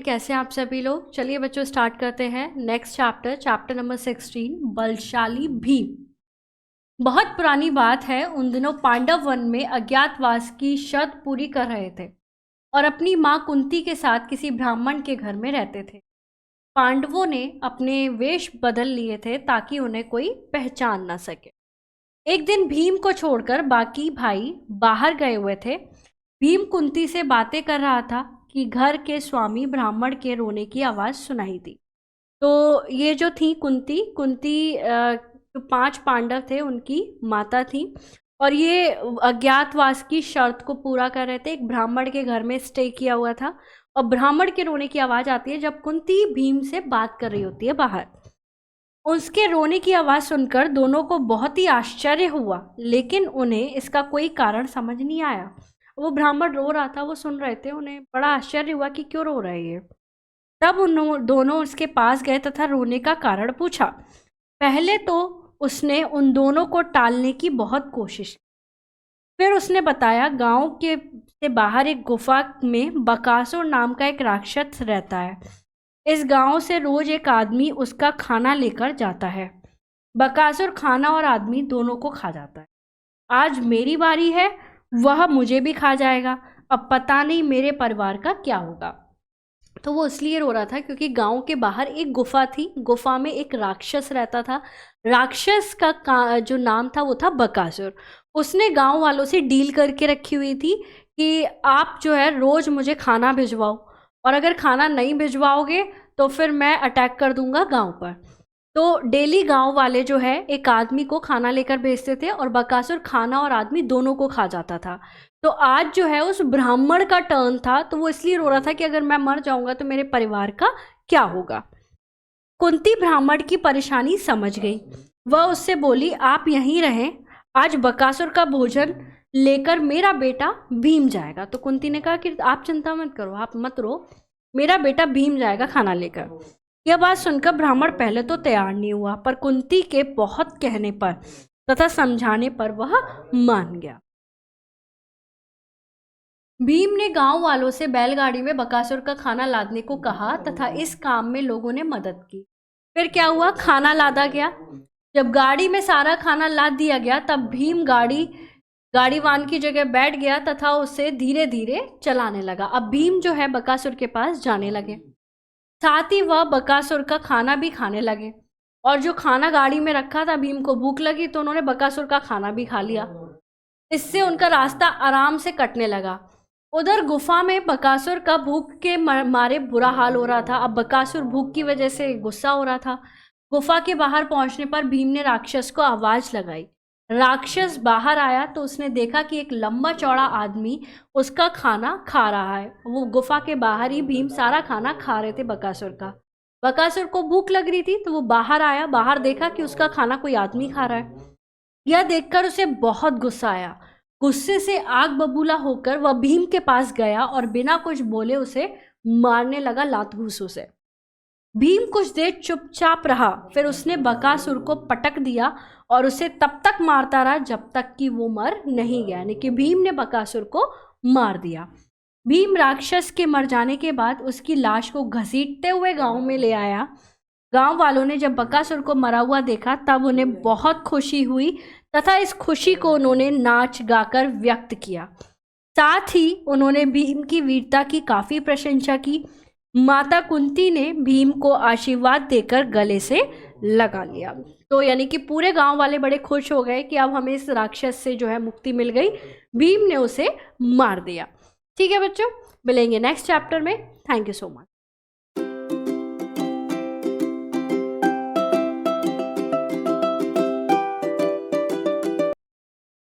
कैसे हैं आप सभी लोग। चलिए बच्चों स्टार्ट करते हैं नेक्स्ट चैप्टर नंबर 16 बलशाली भीम। बहुत पुरानी बात है, उन दिनों पांडव वन में अज्ञातवास की शर्त पूरी कर रहे थे और अपनी माँ कुंती के साथ किसी ब्राह्मण के घर में रहते थे। पांडवों ने अपने वेश बदल लिए थे ताकि उन्हें कोई पहचान ना सके। एक दिन भीम को छोड़कर बाकी भाई बाहर गए हुए थे। भीम कुंती से बातें कर रहा था कि घर के स्वामी ब्राह्मण के रोने की आवाज़ सुनाई दी। तो ये जो थी कुंती जो 5 पांडव थे उनकी माता थी और ये अज्ञातवास की शर्त को पूरा कर रहे थे। एक ब्राह्मण के घर में स्टे किया हुआ था और ब्राह्मण के रोने की आवाज़ आती है जब कुंती भीम से बात कर रही होती है बाहर। उसके रोने की आवाज़ सुनकर दोनों को बहुत ही आश्चर्य हुआ, लेकिन उन्हें इसका कोई कारण समझ नहीं आया। वो ब्राह्मण रो रहा था, वो सुन रहे थे, उन्हें बड़ा आश्चर्य हुआ कि क्यों रो रहे हैं। तब उन दोनों उसके पास गए तथा रोने का कारण पूछा। पहले तो उसने उन दोनों को टालने की बहुत कोशिश की। फिर उसने बताया गांव के से बाहर एक गुफा में बकासुर नाम का एक राक्षस रहता है। इस गांव से रोज एक आदमी उसका खाना लेकर जाता है। बकासुर खाना और आदमी दोनों को खा जाता है। आज मेरी बारी है, वह मुझे भी खा जाएगा। अब पता नहीं मेरे परिवार का क्या होगा। तो वो इसलिए रो रहा था क्योंकि गांव के बाहर एक गुफा थी। गुफा में एक राक्षस रहता था। राक्षस का जो नाम था वो था बकासुर। उसने गांव वालों से डील करके रखी हुई थी कि आप जो है रोज मुझे खाना भिजवाओ और अगर खाना नहीं भिजवाओगे तो फिर मैं अटैक कर दूंगा गांव पर। तो डेली गांव वाले जो है एक आदमी को खाना लेकर भेजते थे और बकासुर खाना और आदमी दोनों को खा जाता था। तो आज जो है उस ब्राह्मण का टर्न था, तो वो इसलिए रो रहा था कि अगर मैं मर जाऊंगा तो मेरे परिवार का क्या होगा। कुंती ब्राह्मण की परेशानी समझ गई। वह उससे बोली, आप यहीं रहें, आज बकासुर का भोजन लेकर मेरा बेटा भीम जाएगा। तो कुंती ने कहा कि आप चिंता मत करो, आप मत रो, मेरा बेटा भीम जाएगा खाना लेकर। यह बात सुनकर ब्राह्मण पहले तो तैयार नहीं हुआ, पर कुंती के बहुत कहने पर तथा समझाने पर वह मान गया। भीम ने गांव वालों से बैलगाड़ी में बकासुर का खाना लादने को कहा तथा इस काम में लोगों ने मदद की। फिर क्या हुआ, खाना लादा गया। जब गाड़ी में सारा खाना लाद दिया गया तब भीम गाड़ीवान की जगह बैठ गया तथा उसे धीरे धीरे चलाने लगा। अब भीम जो है बकासुर के पास जाने लगे, साथ ही वह बकासुर का खाना भी खाने लगे। और जो खाना गाड़ी में रखा था, भीम को भूख लगी तो उन्होंने बकासुर का खाना भी खा लिया। इससे उनका रास्ता आराम से कटने लगा। उधर गुफा में बकासुर का भूख के मारे बुरा हाल हो रहा था। अब बकासुर भूख की वजह से गुस्सा हो रहा था। गुफा के बाहर पहुंचने पर भीम ने राक्षस को आवाज लगाई। राक्षस बाहर आया तो उसने देखा कि एक लंबा चौड़ा आदमी उसका खाना खा रहा है। वो गुफा के बाहर ही भीम सारा खाना खा रहे थे बकासुर का। बकासुर को भूख लग रही थी तो वो बाहर आया, बाहर देखा कि उसका खाना कोई आदमी खा रहा है। यह देखकर उसे बहुत गुस्सा आया। गुस्से से आग बबूला होकर वह भीम के पास गया और बिना कुछ बोले उसे मारने लगा लात घूंसों से। भीम कुछ देर चुपचाप रहा, फिर उसने बकासुर को पटक दिया और उसे तब तक मारता रहा जब तक कि वो मर नहीं गया। यानी कि भीम ने बकासुर को मार दिया। भीम राक्षस के मर जाने के बाद उसकी लाश को घसीटते हुए गांव में ले आया। गांव वालों ने जब बकासुर को मरा हुआ देखा तब उन्हें बहुत खुशी हुई तथा इस खुशी को उन्होंने नाच गाकर व्यक्त किया। साथ ही उन्होंने भीम की वीरता की काफ़ी प्रशंसा की। माता कुंती ने भीम को आशीर्वाद देकर गले से लगा लिया। तो यानी कि पूरे गांव वाले बड़े खुश हो गए कि अब हमें इस राक्षस से जो है मुक्ति मिल गई, भीम ने उसे मार दिया। ठीक है बच्चों, मिलेंगे नेक्स्ट चैप्टर में। Thank you so much.